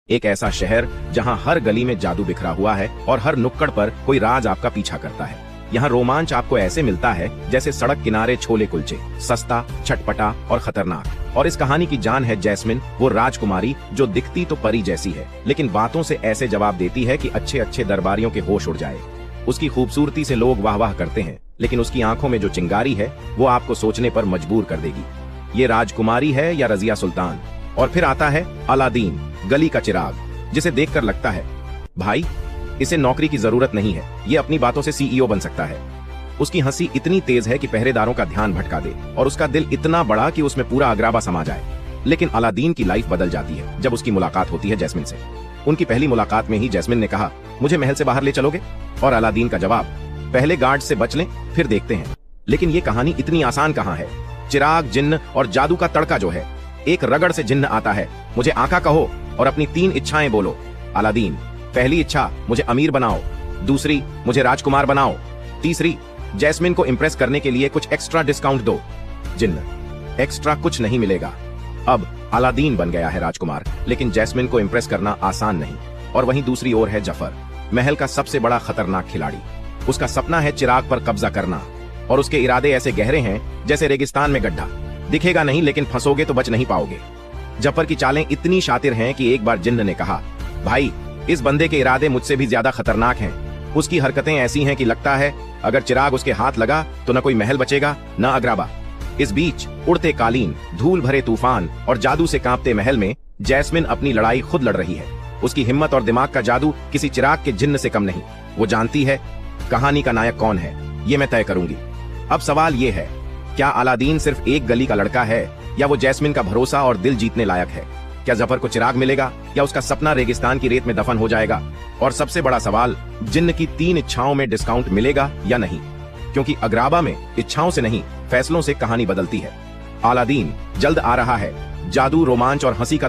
एक ऐसा शहर जहां हर गली में जादू बिखरा हुआ है और हर नुक्कड़ पर कोई राज आपका पीछा करता है। यहाँ रोमांच आपको ऐसे मिलता है जैसे सड़क किनारे छोले कुलचे, सस्ता, चटपटा और खतरनाक। और इस कहानी की जान है जैस्मिन, वो राजकुमारी जो दिखती तो परी जैसी है, लेकिन बातों से ऐसे जवाब देती है कि अच्छे अच्छे दरबारियों के होश उड़ जाए। उसकी खूबसूरती से लोग वाह वाह करते हैं, लेकिन उसकी आंखों में जो चिंगारी है वो आपको सोचने पर मजबूर कर देगी, ये राजकुमारी है या रजिया सुल्तान। और फिर आता है अलादीन, गली का चिराग, जिसे देखकर लगता है भाई इसे नौकरी की जरूरत नहीं है, ये अपनी बातों से सीईओ बन सकता है। उसकी हंसी इतनी तेज है कि पहरेदारों का ध्यान भटका दे, और उसका दिल इतना बड़ा कि उसमें पूरा अगराबा समा जाए। लेकिन अलादीन की लाइफ बदल जाती है जब उसकी मुलाकात होती है जैस्मिन से। उनकी पहली मुलाकात में ही जैस्मिन ने कहा, मुझे महल से बाहर ले चलोगे? और अलादीन का जवाब, पहले गार्ड से बच लें, फिर देखते हैं। लेकिन ये कहानी इतनी आसान कहाँ है। चिराग, जिन्न और जादू का तड़का जो है। एक रगड़ से जिन्न आता है, मुझे आका कहो और अपनी 3 इच्छाएं बोलो। अलादीन, पहली इच्छा, मुझे अमीर बनाओ। दूसरी, मुझे राजकुमार बनाओ। तीसरी, जैस्मिन को इंप्रेस करने के लिए कुछ एक्स्ट्रा डिस्काउंट दो। जिन्न, एक्स्ट्रा कुछ नहीं मिलेगा। अब अलादीन बन गया है राजकुमार, लेकिन जैस्मिन को इंप्रेस करना आसान नहीं। और वहीं दूसरी ओर है जफर, महल का सबसे बड़ा खतरनाक खिलाड़ी। उसका सपना है चिराग पर कब्जा करना, और उसके इरादे ऐसे गहरे हैं जैसे रेगिस्तान में गड्ढा। दिखेगा नहीं, लेकिन फंसोगे तो बच नहीं पाओगे। जफर की चालें इतनी शातिर हैं कि एक बार जिन्न ने कहा, भाई इस बंदे के इरादे मुझसे भी ज्यादा खतरनाक हैं। उसकी हरकतें ऐसी हैं कि लगता है अगर चिराग उसके हाथ लगा तो न कोई महल बचेगा, न अगराबा। इस बीच उड़ते कालीन, धूल भरे तूफान और जादू से कांपते महल में जैस्मिन अपनी लड़ाई खुद लड़ रही है। उसकी हिम्मत और दिमाग का जादू किसी चिराग के जिन्न से कम नहीं। वो जानती है कहानी का नायक कौन है, ये मैं तय करूंगी। अब सवाल ये है, क्या अलादीन सिर्फ एक गली का लड़का है, या वो जैस्मिन का भरोसा और दिल जीतने लायक है? क्या जफर को चिराग मिलेगा, या उसका सपना रेगिस्तान की रेत में दफन हो जाएगा? और सबसे बड़ा सवाल, जिन्न की 3 इच्छाओं में डिस्काउंट मिलेगा या नहीं? क्योंकि अगराबा में इच्छाओं से नहीं, फैसलों से कहानी बदलती है। अलादीन जल्द आ रहा है। जादू, रोमांच और हंसी का